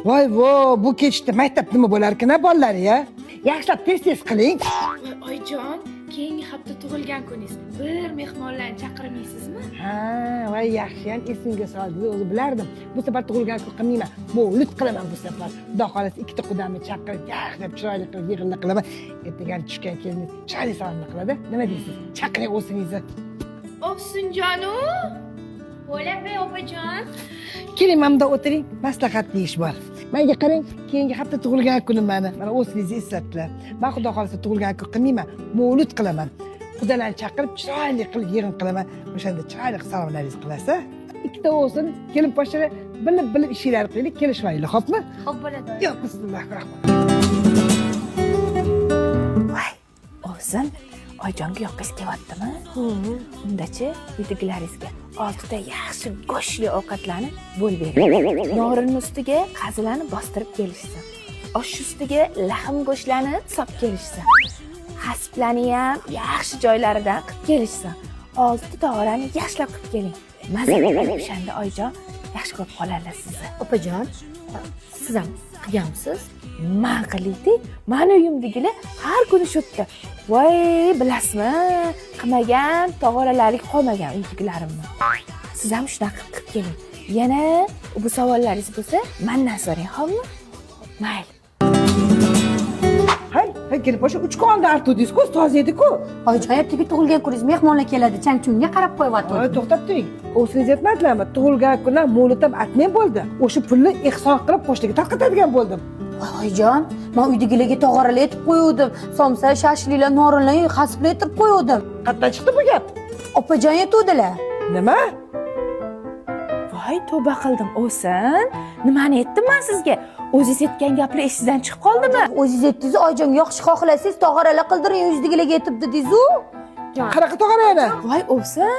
Voy vo, bu kechda maktab nima bo'lar ekan bolalar ya? Yaxshilab tez qiling. Oyijon, keyingi hafta tug'ilgan kuningiz. Bir mehmonlarni chaqirmaysizmi? Ha, voy yaxshiyam esimga soldingiz, o'zi bilardim. Bu safar tug'ilgan kun qilmayman. Mavlud qilaman bu safar. Xudo xohlasa ikkita qudamni chaqirib, yaxshilab chiroyli qilib yig'inni qilaman. Ertaga tushgan kelin chiroyli salomni qiladi. Nima deysiz? Chaqiring o'zingizni. Ovsinjonu. Bo'lapi opajon. Keling, mamda o'tiring. Maslahatli ish bor. Menga qarang, keyingi hafta tug'ilgan kunim meni. Mana o'zingizni eslatdilar. Men xudo xohlasa tug'ilgan kun qilmayman, mavlud qilaman. Xudolarni chaqirib, chiroyli qilib yig'in qilaman. O'shanda chiroyli salomlaringiz qilasiz. Ikkita o'sin, kelin poshshalar bilib ishinglarni qiling, kelishmaylik, xo'pmi? Xo'p bo'ladi. Yo'q, bismillahirrohmanirrohim. Voy, o'zim Oyjonga yoqish kelyaptimi? Undachi uydagilaringizga 6 ta yaxshi go'shtli ovqatlarni bo'lib bering. Norinning ustiga qazilarni bostirib kelishsin. Osh ustiga lahm go'shtlarni solib kelishsin. Hasblarni ham yaxshi joylaridan qilib kelishsin. 6 taorani yaxshilab qilib keling. Maza qilib o'shanda Oyjon yaxshi ko'rib qoladilar sizni. Opajon, siz ham qilganmisiz? Men qildik, meni uyimdagilar har kuni shu yerda. Voy, bilasizmi? Qilmagan tog'oralalik qolmagan uydagilarimni. Siz ham shunaqa qilib keling. Yana bu savollaringiz bo'lsa, mendan so'rang, xo'pmi? Mayli. Hay, kelin poshsha 3 kun oldin artdingiz-ku, toza edi-ku. Oyijon, ertaga tug'ilgan kuningiz mehmonlar keladi, chang-chungga qarab qo'yapti. Voy, to'xtab turing. O'zingiz aytmadinglarmi? Tug'ilgan kunlar mavlud ham atmay bo'ldi. O'sha pulni ehson qilib pochtaga tarqatadigan bo'ldim. Oyijon, men uydagilarga tog'oralar etib qo'yuvdim. Somsa, shashliklar, norinlar, hasblar etib qo'yuvdim. Qayerdan chiqdi bu gap? Opajon aytuvdilar. Nima? Voy, tavba qildim, o'sin. Nimani aytdim men sizga? O'zingiz aytgan gaplar esingizdan chiqib qoldimi? O'zingiz aytdingiz, Oyijonga yoqish xohlasangiz tog'oralar qildiring, uydagilarga aytib dedingiz-ku. Qanaqa tog'ora yana? Voy, o'sin.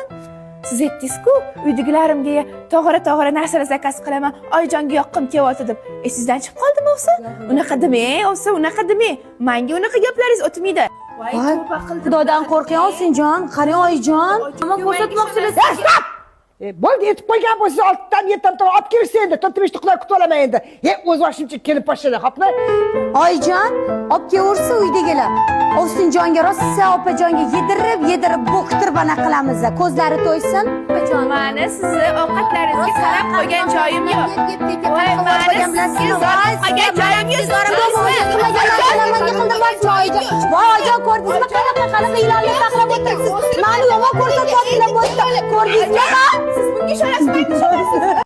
Siz aytdingiz-ku, uydagilarimga tog'ora narsalar zakaz qilaman, Oyijonga yoqqim kelyapti deb. Esingizdan chiqib qoldimi o'sin? Unaqa demang, o'sin, unaqa demang. Menga unaqa gaplaringiz o'tmaydi. Voy, tavba qildim. Xudodan qo'rqing, Ovsinjon. Qarang, Oyijon. Nima ko'rsatmoqchisiz? Bo'ldi, yetib qo'ygan bo'lsangiz 6 dan 7 dan olib kelsa endi, 4-5 qilib kutib olaman endi. O'z vaqtimcha kelib poshshalar, xo'pmi? Oyijon, olib kelaversa uydagilar. Ovsinjonga rosa opajonga yedirib bo'ktirib ana qilamiz. Ko'zlari to'ysin. Opajon, Mani sizni ovqatlaringizga qarab qo'ygan joyim yo'q. Voy, mani sizga qarab qo'ygan joyim yo'q. Voy, Oyijon, ko'rdingizmi qanaqa ilonni saqlab o'tiribsiz? Mani yomon ko'rsatyaptilar, ko'rdingizmi? Siz bunga ishonasizmi?